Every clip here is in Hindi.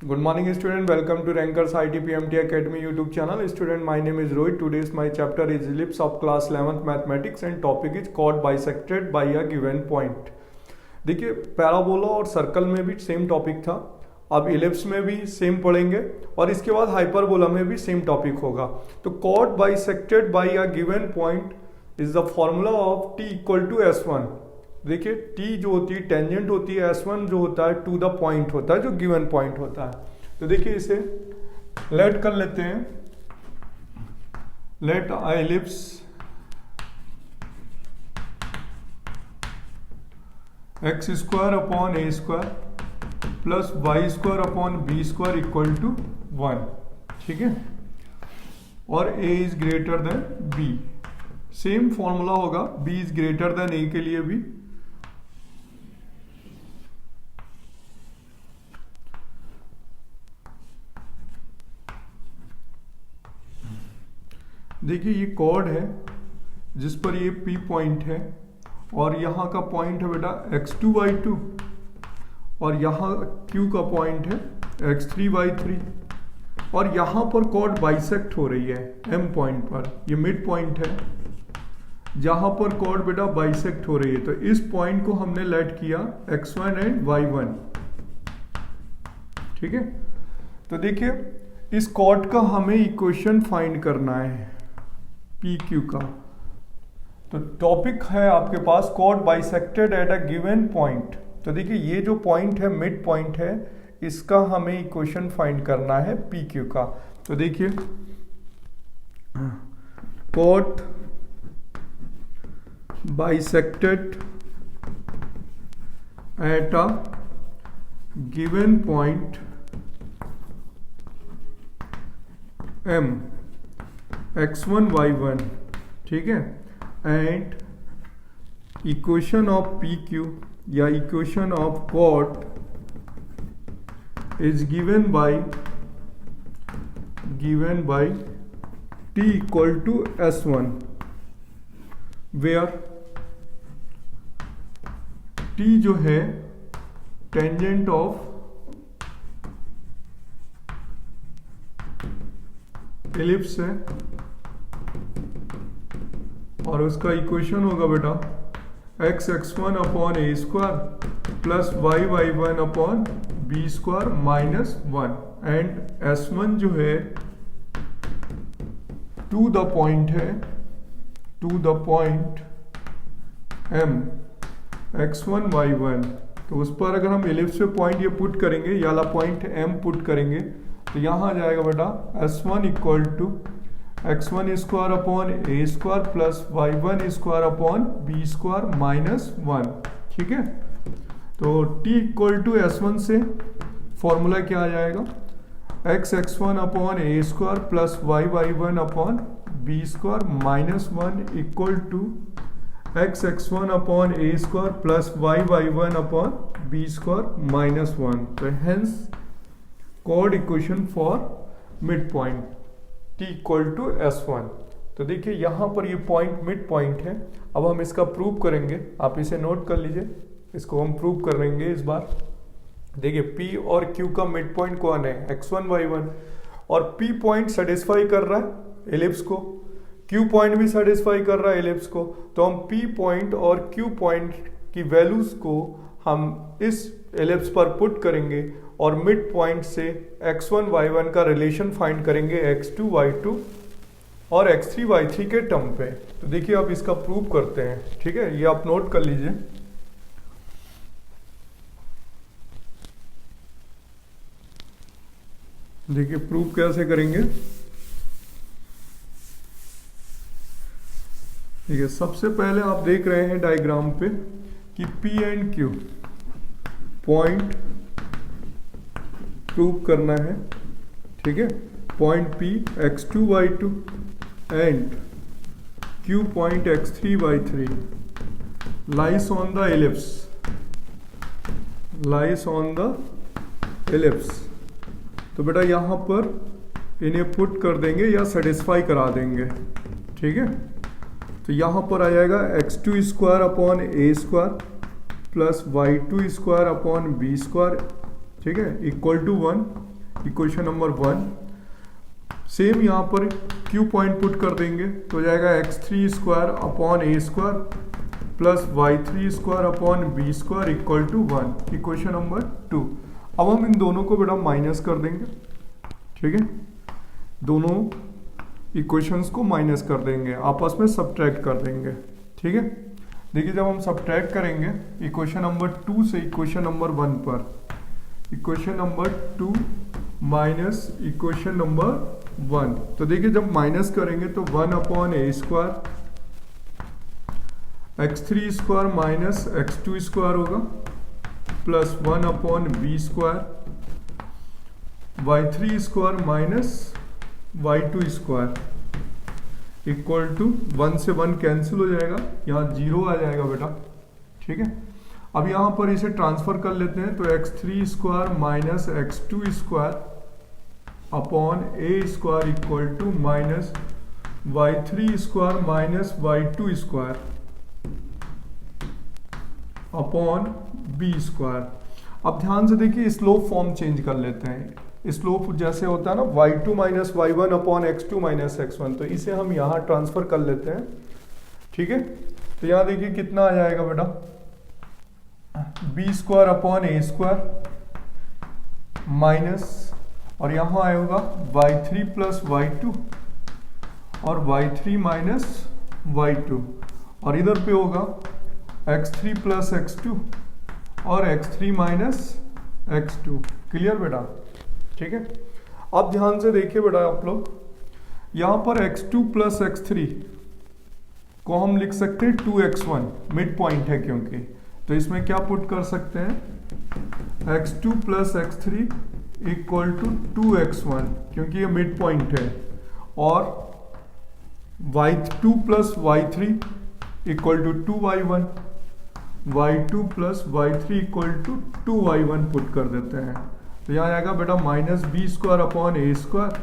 Good morning, student. Welcome to Rankers ITPMT Academy YouTube channel. Student, my name is Rohit. Today's my chapter is ellipse of class 11th mathematics and topic is chord bisected by a given point. देखिए पैराबोला और सर्कल में भी सेम टॉपिक था, अब इलिप्स में भी सेम पढ़ेंगे और इसके बाद हाइपरबोला में भी सेम टॉपिक होगा। तो chord bisected by a given point is the formula of t equal to s1। देखिए t जो होती है टेंजेंट होती है, s1 जो होता है टू द पॉइंट होता है, जो गिवन पॉइंट होता है। तो देखिए इसे लेट कर लेते हैं, let a ellipse x square upon A square plus Y square upon B square equal to 1, ठीक है, और a is greater than b। Same formula होगा b is greater than a के लिए भी। देखिए ये कॉर्ड है जिस पर ये P पॉइंट है और यहाँ का पॉइंट है बेटा x2y2 और यहाँ Q का पॉइंट है x3y3 और यहाँ पर कॉर्ड बाइसेक्ट हो रही है M पॉइंट पर, ये मिड पॉइंट है जहाँ पर कॉर्ड बेटा बाइसेक्ट हो रही है। तो इस पॉइंट को हमने लेट किया x1 एंड y1, ठीक है। तो देखिए इस कॉर्ड का हमें इक्वेशन फाइंड करना है पी क्यू का। तो टॉपिक है आपके पास chord bisected at a given point. तो देखिए ये जो पॉइंट है मिड पॉइंट है, इसका हमें इक्वेशन फाइंड करना है पी क्यू का। तो देखिए chord bisected at a given point M x1 y1, ठीक है, and equation of P Q या equation of chord is given by t equal to s1 where t जो है टेंजेंट ऑफ एलिप्स है और उसका इक्वेशन होगा बेटा x1 upon A square plus y1 upon B square minus 1 and s1 जो है टू द पॉइंट है, to the point m x1 y1। तो उस पर अगर हम एलिप्स पे पॉइंट ये पुट करेंगे, ये वाला पॉइंट m पुट करेंगे तो यहाँ आ जाएगा बेटा s1 equal to x1 square upon A square plus y1 square upon B square minus 1, ठीक है। तो t इक्वल टू s1 से फॉर्मूला क्या आ जाएगा x1 upon A square plus y1 upon B square minus 1 equal to x1 upon A square plus y1 upon B square minus 1। तो hence chord equation for mid point t equal to s1। तो देखिए यहाँ पर ये पॉइंट मिड पॉइंट है। अब हम इसका प्रूव करेंगे, आप इसे नोट कर लीजिए, इसको हम प्रूव करेंगे इस बार। देखिए p और q का मिड पॉइंट कौन है x1 y1 और p पॉइंट सेटिस्फाई कर रहा है एलिप्स को, q पॉइंट भी सेटिस्फाई कर रहा है एलिप्स को। तो हम p पॉइंट और q पॉइंट की वैल्यूज को हम इस एलिप्स पर पुट करेंगे और मिड पॉइंट से x1 y1 का रिलेशन फाइंड करेंगे x2 y2 और x3 y3 के टर्म पे। तो देखिए अब इसका प्रूव करते हैं, ठीक है, ये आप नोट कर लीजिए। देखिए प्रूव कैसे करेंगे। ठीक है, सबसे पहले आप देख रहे हैं डायग्राम पे कि P and Q point prove करना है, ठीक है। Point P x2 y2 and Q point x3 y3 lies on the ellipse, lies on the ellipse. तो बेटा यहाँ पर इन्हें पुट कर देंगे या सेटिस्फाई करा देंगे, ठीक है। तो यहाँ पर आ जाएगा x2 स्क्वायर अपॉन ए square plus y2 square upon B square ठीक है, equal to 1, equation number 1। Same यहाँ पर क्यू पॉइंट पुट कर देंगे तो हो जाएगा x3 square upon a square plus y3 square upon b square equal to 1, equation number 2। अब हम इन दोनों को बेटा माइनस कर देंगे, ठीक है, दोनों इक्वेशंस को माइनस कर देंगे, आपस में सब्ट्रैक्ट कर देंगे, ठीक है। देखिए जब हम सब्ट्रैक्ट करेंगे इक्वेशन नंबर 2 से इक्वेशन नंबर 1 पर, equation number 2 minus equation number 1, तो देखिए जब माइनस करेंगे तो 1 upon a square x3 square minus x2 square होगा plus 1 upon b square y3 square minus y2 square equal to 1 से 1 कैंसिल हो जाएगा, यहाँ 0 आ जाएगा बेटा, ठीक है। अब यहाँ पर इसे ट्रांसफर कर लेते हैं तो x3 square minus x2 square upon a square equal to minus y3 square minus y2 square upon b square. अब ध्यान से देखिए स्लोप फॉर्म चेंज कर लेते हैं। स्लोप जैसे होता है ना y2 minus y1 upon x2 minus x1, तो इसे हम यहाँ ट्रांसफर कर लेते हैं, ठीक है। तो यहाँ देखिए कितना आ जाएगा बेटा, b square upon a square minus, और यहाँ आएगा y3 प्लस y2 और y3 माइनस y2, और इधर पे होगा x3 प्लस x2 और x3 माइनस x2। क्लियर बेटा, ठीक है। अब ध्यान से देखिए बेटा आप लोग, यहाँ पर x2 प्लस x3 को हम लिख सकते हैं 2x1, मिड पॉइंट है क्योंकि, तो इसमें क्या पुट कर सकते हैं x2 plus x3 equal to 2x1 क्योंकि ये मिड पॉइंट है, और y2 plus y3 equal to 2y1, y2 plus y3 equal to 2y1 put कर देते हैं। तो यहाँ आएगा बेटा minus b square upon a square,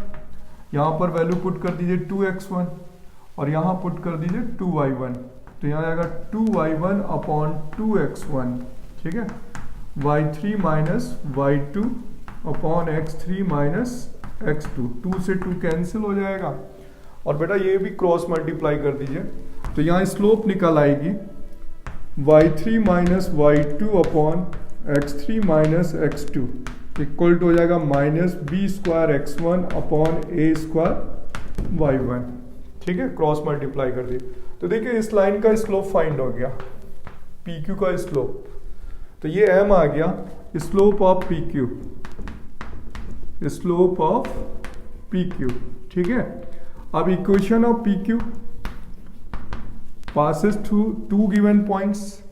यहाँ पर वैल्यू पुट कर दीजिए 2x1 और यहाँ पुट कर दीजिए 2y1, तो यहाँ आएगा 2y1 अपॉन 2x1, ठीक है, y3 minus y2 upon x3 minus x2, 2 से 2 कैंसिल हो जाएगा, और बेटा ये भी क्रॉस मल्टीप्लाई कर दीजिए तो यहाँ स्लोप निकल आएगी y3 minus y2 upon x3 minus x2 equal to हो जाएगा minus b square x1 upon a square y1, ठीक है, क्रॉस मल्टीप्लाई कर दिए। तो देखिए इस लाइन का स्लोप फाइंड हो गया, PQ का स्लोप, तो ये m आ गया slope of PQ, slope of PQ, ठीक है। अब equation of PQ passes through 2 given points,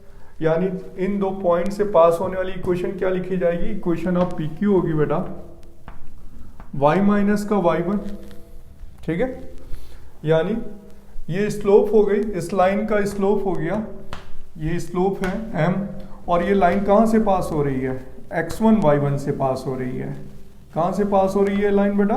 यानी इन दो पॉइंट से पास होने वाली इक्वेशन क्या लिखी जाएगी, इक्वेशन ऑफ PQ होगी बेटा y माइनस का y1, ठीक है, यानी ये स्लोप हो गई, इस लाइन का स्लोप हो गया, ये स्लोप है m, और ये लाइन कहाँ से पास हो रही है, x1 y1 से पास हो रही है। कहाँ से पास हो रही है लाइन बेटा,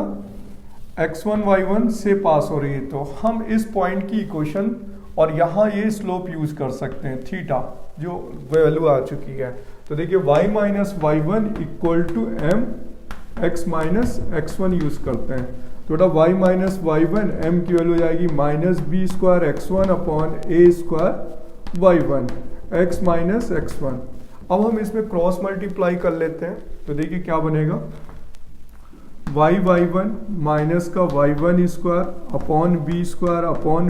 x1 y1 से पास हो रही है, तो हम इस पॉइंट की इक्वेशन और यहाँ ये स्लोप यूज कर सकते हैं थीटा, जो वैल्यू आ चुकी है। तो देखिए y minus Y one equal to m x minus x1 use करते हैं, तो बेटा y माइनस वाई1 m की वैल्यू हो जाएगी minus B square x1 upon a square y1 x minus x1। अब हम इसमें क्रॉस मल्टीप्लाई कर लेते हैं, तो देखिए क्या बनेगा, y1 माइनस का y1 square upon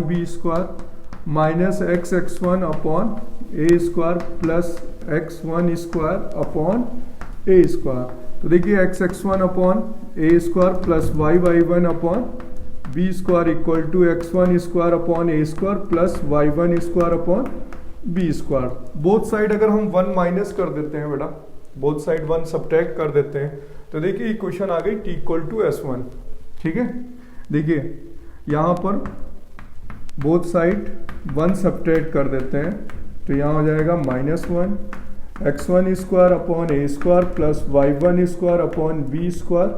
B square minus x1 upon a square plus x1 square upon a square. तो देखिए x1 upon a square plus y1 upon b square equal to x1 square upon a square plus y1 square upon b square. Both side अगर हम 1 माइनस कर देते हैं बेटा, बोथ साइड 1 सब्ट्रैक्ट कर देते हैं, तो देखिए इक्वेशन आ गई t इक्वल टू s1, ठीक है। देखिए यहाँ पर बोथ साइड 1 सब्ट्रैक्ट कर देते हैं, तो यहाँ हो जाएगा -1 x1 square upon a square plus y1 square upon b square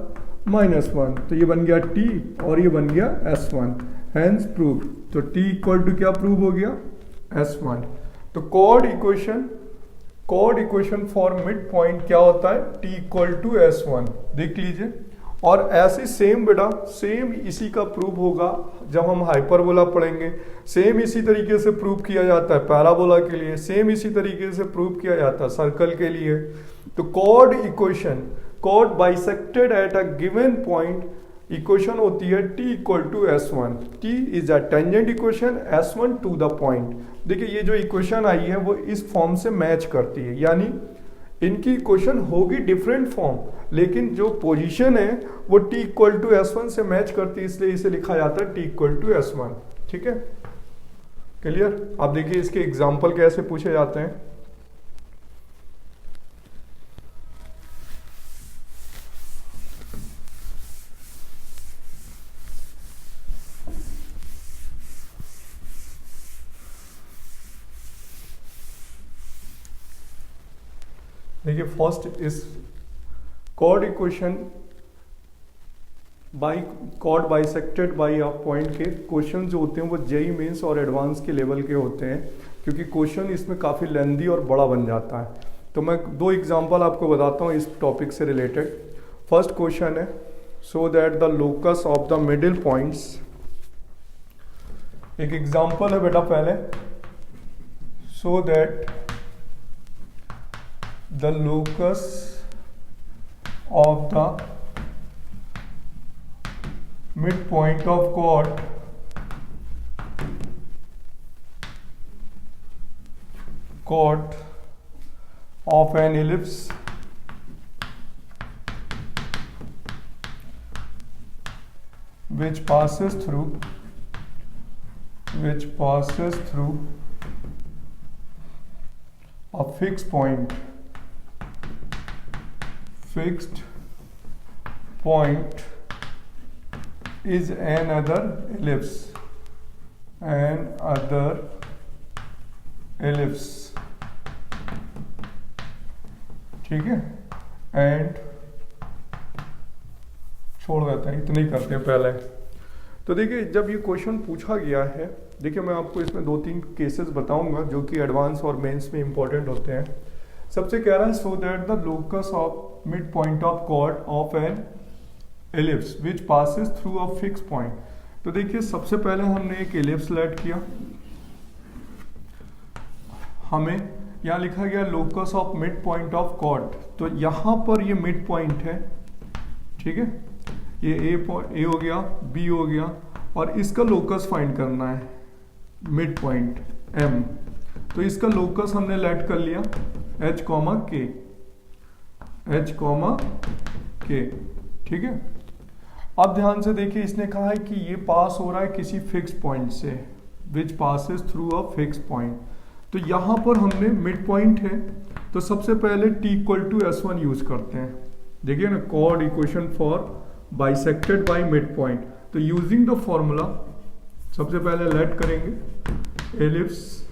-1, तो ये बन गया t और ये बन गया s1, हैंस प्रूव। तो t इक्वल टू क्या प्रूव हो गया, s1। तो chord equation for mid point क्या होता है, t इक्वल टू S1, देख लीजिए। और ऐसे सेम बेटा सेम इसी का प्रूफ होगा जब हम हाइपरबोला पढ़ेंगे। सेम इसी तरीके से प्रूफ किया जाता है पैराबोला के लिए, सेम इसी तरीके से प्रूफ किया जाता है सर्कल के लिए। तो chord equation, chord bisected at a given point equation होती है t equal to S1। t is a tangent equation, S1 to the point. देखिए ये जो इक्वेशन आई है वो इस फॉर्म से मैच करती है, यानी इनकी इक्वेशन होगी डिफरेंट फॉर्म, लेकिन जो पोजीशन है वो t इक्वल टू S1 से मैच करती है, इसलिए इसे लिखा जाता है t इक्वल टू S1। ठीक है, क्लियर। आप देखिए इसके एग्जाम्पल कैसे पूछे जाते हैं। देखिए फर्स्ट इस chord equation by chord bisected by a point के क्वेश्चन जो होते हैं वो जेईई मेंस और एडवांस के लेवल के होते हैं, क्योंकि क्वेश्चन इसमें काफ़ी लेंदी और बड़ा बन जाता है। तो मैं दो एग्जांपल आपको बताता हूँ इस टॉपिक से रिलेटेड। फर्स्ट क्वेश्चन है so that the locus of the middle points. एक एग्जांपल है बेटा पहले, so that the locus of the midpoint of chord of an ellipse which passes through a fixed point is another ellipse ठीक है। एंड छोड़ देते हैं, इतना ही करते हैं पहले। तो देखिए जब ये क्वेश्चन पूछा गया है, देखिए मैं आपको इसमें दो तीन केसेस बताऊंगा जो कि एडवांस और मेंस में इंपॉर्टेंट होते हैं। सबसे कह रहा है so that the locus of mid point of chord of an ellipse which passes through a fix point. तो देखिए सबसे पहले हमने एक एलिप्स सेलेक्ट किया, हमें यहाँ लिखा गया locus of mid point of chord. तो यहाँ पर ये मिड पॉइंट है, ठीक है, ये ए हो गया, बी हो गया, और इसका लोकस फाइंड करना है मिड पॉइंट एम। तो इसका लोकस हमने लेट कर लिया H, K, ठीक है। अब ध्यान से देखिए इसने कहा है कि ये पास हो रहा है किसी फिक्स पॉइंट से, विच passes through a fix point. तो यहां पर हमने मिड पॉइंट है, तो सबसे पहले t equal to S1 use करते हैं। देखिए ना, chord equation for bisected by mid point. तो यूजिंग द फॉर्मूला सबसे पहले लेट करेंगे एलिप्स,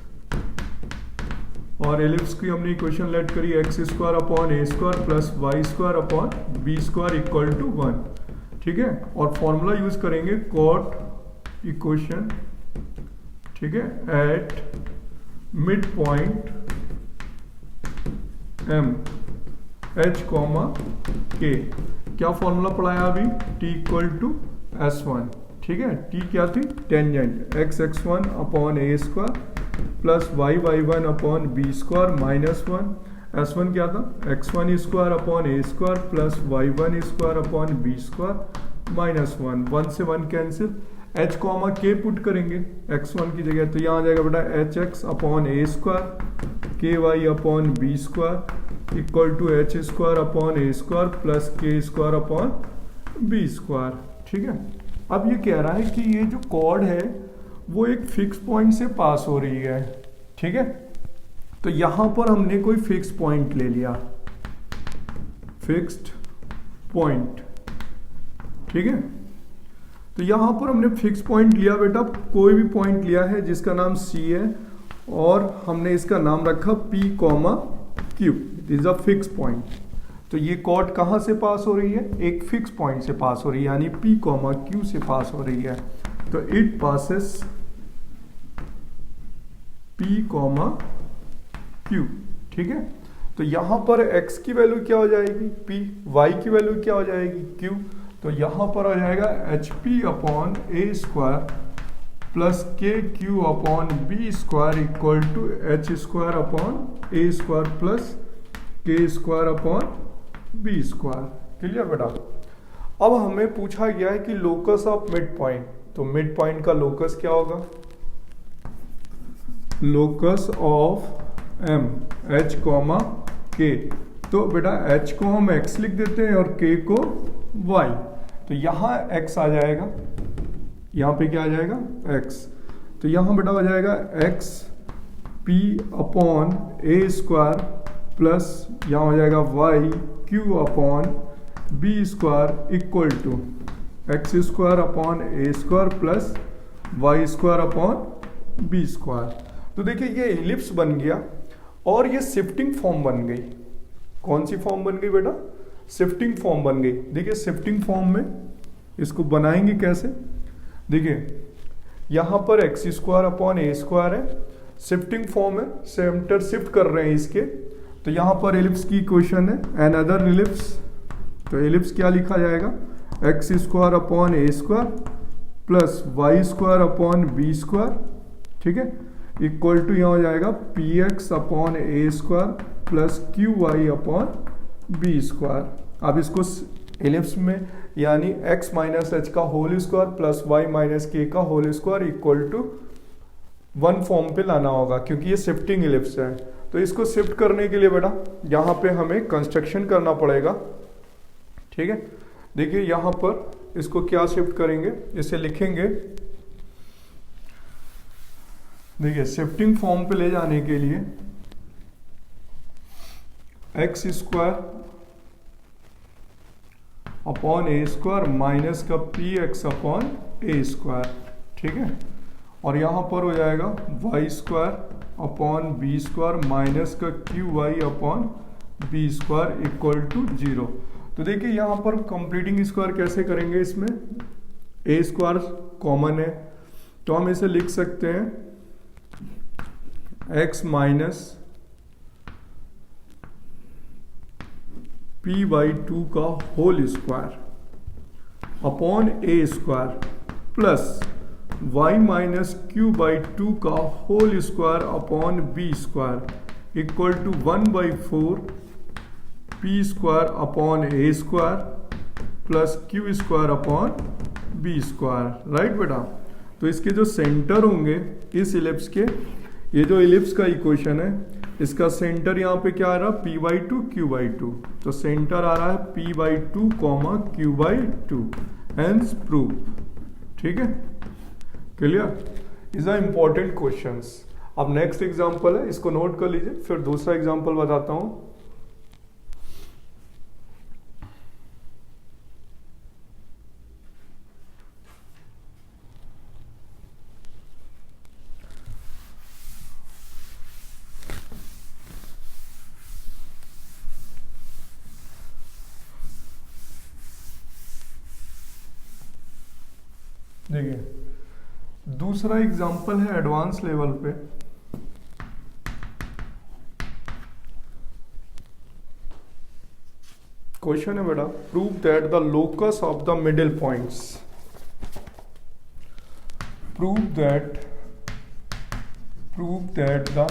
और एलिप्स की हमने इक्वेशन लेट करी x square upon a square plus Y square upon B square equal to 1, ठीक है। और फॉर्मूला यूज करेंगे कॉर्ड इक्वेशन, ठीक है, at mid point m h, k। क्या फॉर्मूला पढ़ाया अभी, t इक्वल टू S1, ठीक है। t क्या थी, tangent x1 upon a square plus y1 upon B square minus 1। S1 क्या था, x1 square upon a square plus y1 square upon B square minus 1। 1 से 1 cancel, h comma k put करेंगे x1 की जगह, तो यहाँ आ जाएगा बेटा hx upon a square ky upon B square equal to h square upon a square plus k square upon B square, ठीक है। अब ये कह रहा है कि ये जो कॉर्ड है वो एक फिक्स पॉइंट से पास हो रही है, ठीक है। तो यहां पर हमने कोई फिक्स पॉइंट ले लिया, फिक्स्ड पॉइंट, ठीक है। तो यहां पर हमने फिक्स पॉइंट लिया बेटा, कोई भी पॉइंट लिया है जिसका नाम C है, और हमने इसका नाम रखा P, Q। It is a fix point. तो ये कॉर्ड कहां से पास हो रही है, एक फिक्स पॉइंट से पास हो रही है, यानी P, Q से पास हो रही है। तो इट पासेस P, Q, ठीक है। तो यहाँ पर x की वैल्यू क्या हो जाएगी p, y की वैल्यू क्या हो जाएगी q। तो यहाँ पर हो जाएगा H P upon A square plus K Q upon B square equal to H square upon A square plus K square upon B square. Clear बेटा। अब हमें पूछा गया है कि लोकस ऑफ मिड पॉइंट, तो मिड पॉइंट का लोकस क्या होगा, locus of M H comma K. तो बेटा h को हम x लिख देते हैं और k को y। तो यहाँ x आ जाएगा, यहाँ पे क्या आ जाएगा x। तो यहाँ बेटा हो जाएगा x p अपॉन ए स्क्वायर प्लस यहाँ हो जाएगा y q upon B square equal to x square upon A square plus Y square upon B square. तो देखिए ये इलिप्स बन गया और ये शिफ्टिंग फॉर्म बन गई। कौन सी फॉर्म बन गई बेटा, शिफ्टिंग फॉर्म बन गई। देखिए शिफ्टिंग फॉर्म में इसको बनाएंगे कैसे, देखिए यहाँ पर एक्स स्क्वायर अपॉन ए स्क्वायर है, शिफ्टिंग फॉर्म है, सेंटर शिफ्ट कर रहे हैं इसके। तो यहाँ पर एलिप्स की इक्वेशन है एन अदर एलिप्स। तो एलिप्स क्या लिखा जाएगा, एक्स स्क्वायर अपॉन ए square plus Y square upon B square, ठीक है, इक्वल टू यहाँ हो जाएगा पी एक्स अपॉन ए square plus Q Y upon B square. अब इसको एलिप्स में यानी x माइनस एच का whole square plus y minus K का whole square equal to one form पे लाना होगा, क्योंकि ये शिफ्टिंग एलिप्स है। तो इसको शिफ्ट करने के लिए बेटा यहाँ पे हमें कंस्ट्रक्शन करना पड़ेगा, ठीक है। देखिए यहाँ पर इसको क्या शिफ्ट करेंगे, इसे लिखेंगे, देखिए शिफ्टिंग फॉर्म पे ले जाने के लिए एक्स स्क्वायर अपॉन ए स्क्वायर माइनस का पी एक्स अपॉन ए स्क्वायर, ठीक है, और यहाँ पर हो जाएगा Y square upon B square minus का Q Y upon B square equal to 0। तो देखिए यहाँ पर कंप्लीटिंग स्क्वायर कैसे करेंगे, इसमें ए स्क्वायर कॉमन है तो हम इसे लिख सकते हैं x माइनस पी बाई 2 का whole square upon A square plus y minus q by 2 का whole square upon B square equal to 1/4 p square upon A square plus q square upon B square. Right बेटा। तो इसके जो सेंटर होंगे इस इलिप्स के, ये जो इलिप्स का इक्वेशन है इसका सेंटर यहाँ पे क्या आ रहा है p/2 q/2। तो सेंटर आ रहा है p/2 q/2, हेंस प्रूफ। ठीक है, clear. Is a important questions. अब नेक्स्ट एग्जांपल है, इसको नोट कर लीजिए, फिर दूसरा एग्जांपल बताता हूं। देखिए दूसरा एग्जांपल है एडवांस लेवल पे। क्वेश्चन है बेटा, prove that the locus of the middle points, prove that the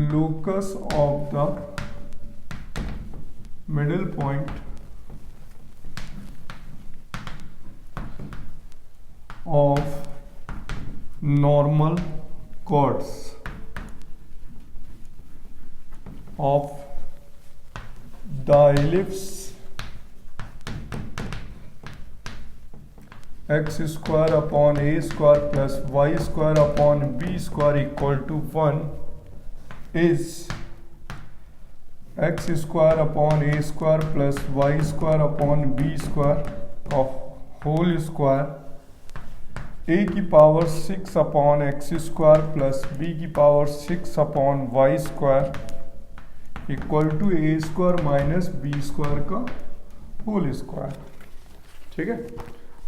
locus of the middle point of normal chords of the ellipse x square upon a square plus y square upon b square equal to 1 is x square upon a square plus y square upon b square of whole square a की power 6 upon X square plus B की power 6 upon Y square equal to A square minus B square का होल स्क्वायर। ठीक है।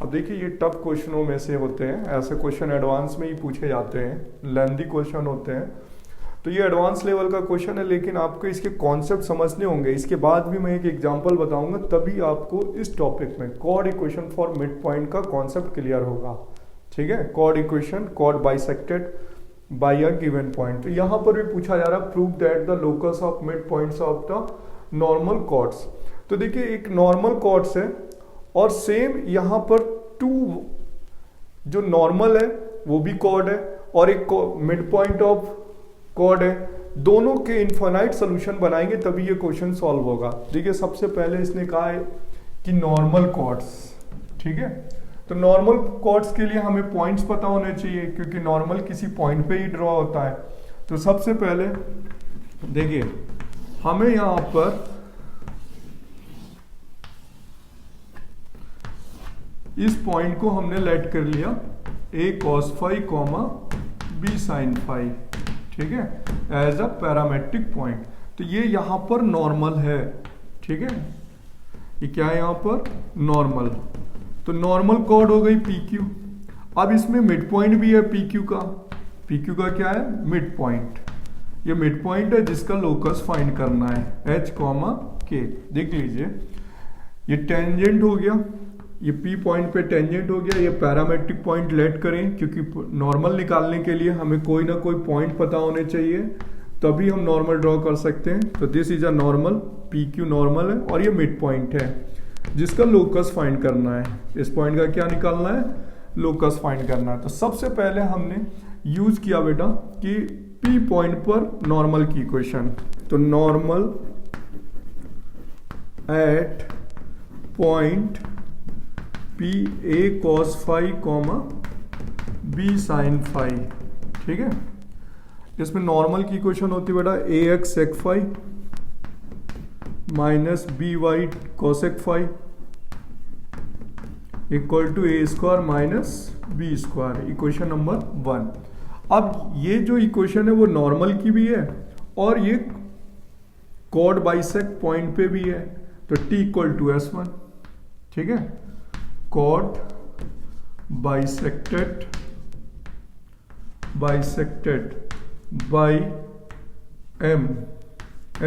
अब देखिए ये टफ क्वेश्चनों में से होते हैं, ऐसे क्वेश्चन एडवांस में ही पूछे जाते हैं, लेंथी क्वेश्चन होते हैं। तो ये एडवांस लेवल का क्वेश्चन है, लेकिन आपको इसके कॉन्सेप्ट समझने होंगे। इसके बाद भी मैं एक एग्जांपल बताऊंगा, तभी आपको इस टॉपिक में chord equation for mid point का कॉन्सेप्ट क्लियर होगा। ठीक है, chord equation, chord bisected by a given point. तो यहाँ पर भी पूछा जा रहा है prove that the locus of mid points of the normal chords. तो देखिए एक नॉर्मल कॉर्ड्स है और सेम यहाँ पर टू जो नॉर्मल है वो भी कॉर्ड है और एक मिड पॉइंट ऑफ कॉर्ड है, दोनों के इनफाइनाइट सोल्यूशन बनाएंगे तभी ये क्वेश्चन सॉल्व होगा। देखिए सबसे पहले इसने कहा है कि नॉर्मल कॉर्ड्स, ठीक है, तो नॉर्मल कॉर्ड्स के लिए हमें पॉइंट्स पता होने चाहिए क्योंकि नॉर्मल किसी पॉइंट पे ही ड्रॉ होता है। तो सबसे पहले देखिए हमें यहां पर इस पॉइंट को हमने लेट कर लिया a cos phi comma b sin phi, ठीक है, एज अ पैरामेट्रिक पॉइंट। तो ये यहां पर नॉर्मल है, ठीक है, ये क्या है यहां पर नॉर्मल। तो नॉर्मल कॉर्ड हो गई PQ। अब इसमें मिड पॉइंट भी है PQ का। PQ का क्या है मिड पॉइंट, ये मिड पॉइंट है जिसका लोकस फाइंड करना है H कॉमा K। देख लीजिए ये टेंजेंट हो गया, ये P पॉइंट पे टेंजेंट हो गया, ये पैरामेट्रिक पॉइंट लेट करें क्योंकि नॉर्मल निकालने के लिए हमें कोई ना कोई पॉइंट पता होने चाहिए तभी हम नॉर्मल ड्रॉ कर सकते हैं। तो this is a normal, PQ normal है और ये मिड पॉइंट है जिसका लोकस फाइंड करना है। इस पॉइंट का क्या निकालना है, लोकस फाइंड करना है। तो सबसे पहले हमने यूज किया बेटा कि P पॉइंट पर नॉर्मल की इक्वेशन, तो normal at point P A cos phi comma B sin phi, ठीक है। इसमें नॉर्मल की इक्वेशन होती है बेटा AX sec phi minus BY cosec phi equal to A square minus B square, equation number 1। अब ये जो इक्वेशन है वो नॉर्मल की भी है और ये कॉर्ड बाइसेक्ट पॉइंट पे भी है, तो T इक्वल टू S1, ठीक है, chord bisected by M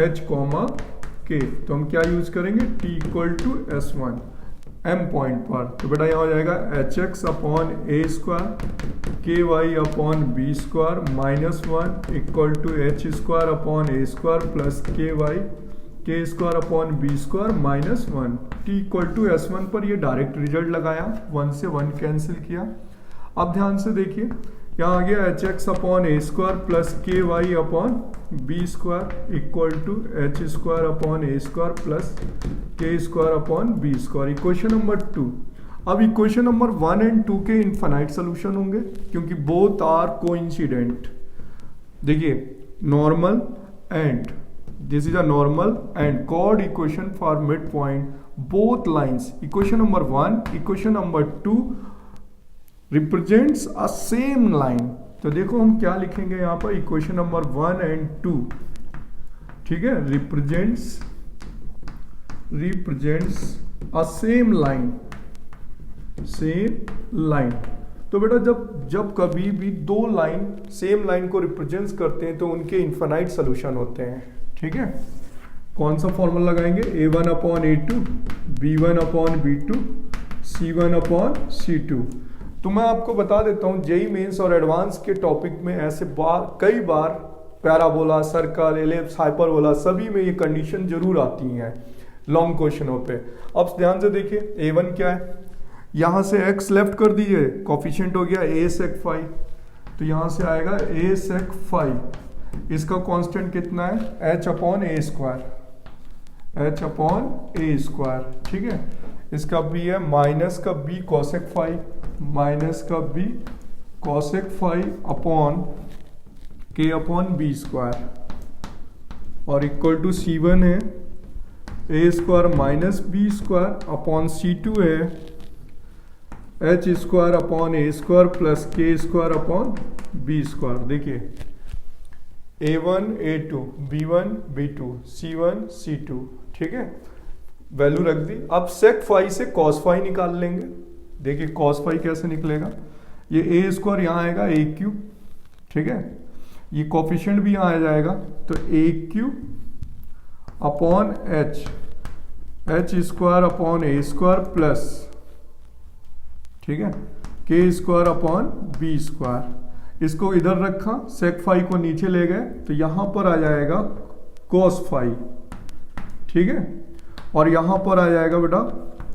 H comma K। तो हम क्या यूज करेंगे T equal to S1 M point पर। तो बेटा यहाँ हो जाएगा HX upon A square KY upon B square minus 1 equal to H square upon A square plus K square upon B square minus 1। T equal to S1 पर ये डायरेक्ट रिजल्ट लगाया, 1 से 1 कैंसिल किया। अब ध्यान से देखिए यहाँ आ गया HX upon A square plus KY upon B square equal to H square upon A square plus K square upon B square, equation number 2। अब इक्वेशन नंबर 1 एंड 2 के इनफाइनाइट सोल्यूशन होंगे क्योंकि बोथ आर कोइंसिडेंट। देखिए normal and this is a normal and chord equation for mid point, both lines, equation number 1 equation number 2 represents a same line. तो देखो हम क्या लिखेंगे यहाँ पर, इक्वेशन नंबर 1 एंड 2, ठीक है, रिप्रेजेंट्स अ सेम लाइन। तो बेटा जब कभी भी दो लाइन सेम लाइन को रिप्रेजेंट करते हैं तो उनके इनफाइनाइट सोल्यूशन होते हैं, ठीक है। कौन सा फॉर्मूला लगाएंगे, A1 upon A2 B1 upon B2 C1 upon C2। तो मैं आपको बता देता हूँ जेईई मेंस और एडवांस के टॉपिक में ऐसे कई बार पैराबोला, सर्कल, एलिप्स, हाइपरबोला सभी में ये कंडीशन जरूर आती हैं लॉन्ग क्वेश्चनों पे। अब ध्यान से देखिए A1 क्या है, यहां से x लेफ्ट कर दीजिए, कॉफिशिएंट हो गया A sec phi, तो यहां से आएगा A sec phi, इसका कांस्टेंट कितना है H अपॉन A स्क्वायर, ठीक है। इसका b है माइनस का b cosec phi upon K upon B square और इक्वल टू C1 है A square minus B square upon C2 है H square upon A square plus K square upon B square. देखिए A1 A2 B1 B2 C1 C2, ठीक है, वैल्यू रख दी। अब sec phi से cos phi निकाल लेंगे। देखिए cos phi कैसे निकलेगा, ये A स्क्वायर यहाँ आएगा A क्यूब, ठीक है, ये कोफिशिएंट भी यहाँ आ जाएगा, तो A Q upon H square upon A square plus, ठीक है, के स्क्वायर अपॉन बी स्क्वायर। इसको इधर रखा, सेक फाई को नीचे ले गए, तो यहां पर आ जाएगा कोस फाई, ठीक है, और यहां पर आ जाएगा बेटा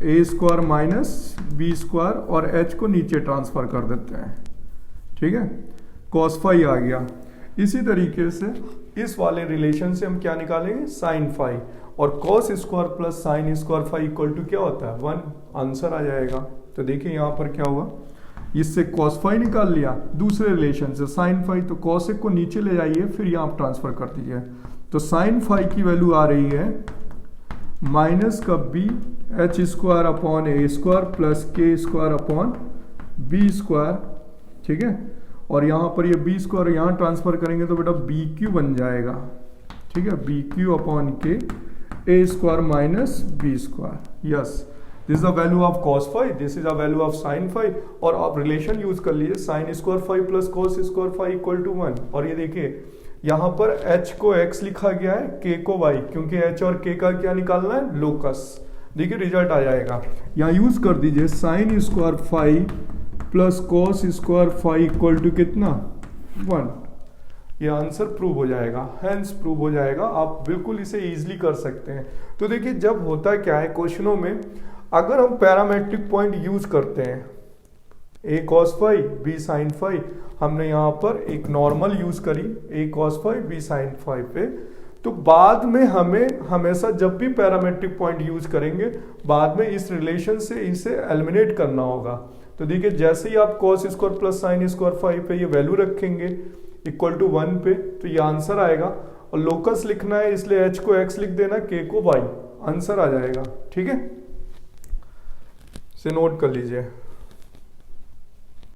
ए स्क्वायर माइनस बी स्क्वायर, और एच को नीचे ट्रांसफर कर देते हैं, ठीक है, कॉस फाई आ गया। इसी तरीके से इस वाले रिलेशन से हम क्या निकालेंगे, साइन फाई, और cos square plus sine square phi equal to क्या होता है 1, आंसर आ जाएगा। तो देखिए यहां पर क्या हुआ, इससे कॉस फाई निकाल लिया, दूसरे रिलेशन से साइन फाई, तो कॉस को नीचे ले जाइए, फिर यहाँ आप ट्रांसफर कर दीजिए, तो साइन फाई की वैल्यू आ रही है माइनस का बी एच स्क्वायर अपॉन ए square plus K square upon B square, ठीक है, और यहाँ पर ये बी स्क्वायर यहाँ ट्रांसफर करेंगे तो बेटा बी क्यू बन जाएगा, ठीक है, B Q upon K A square minus B square. Yes, this is the value of cos phi, this is the value of sine phi, और आप रिलेशन यूज कर लीजिए sine square phi plus cos square phi equal to 1। और ये देखिए यहाँ पर h को x लिखा गया है, k को y, क्योंकि h और k का क्या निकालना है, लोकस। देखिए रिजल्ट आ जाएगा, यहाँ यूज कर दीजिए sine square phi plus cos square phi equal to कितना 1। ये आंसर प्रूव हो जाएगा, हेंस प्रूव हो जाएगा। आप बिल्कुल इसे इजीली कर सकते हैं। तो देखिए जब होता क्या है क्वेश्चनों में, अगर हम पैरामेट्रिक पॉइंट यूज करते हैं, A cos phi B sine phi, हमने यहाँ पर एक नॉर्मल यूज करी A cos phi B sine phi पे, तो बाद में हमें हमेशा जब भी पैरामेट्रिक पॉइंट यूज करेंगे, बाद में इस रिलेशन से इसे एलिमिनेट करना होगा। तो देखिए जैसे ही आप cos square plus sine square phi पे ये वैल्यू रखेंगे इक्वल टू 1 पे, तो ये आंसर आएगा। और लोकस लिखना है इसलिए h को x लिख देना, k को y, आंसर आ जाएगा। ठीक है, इसे नोट कर लीजिए।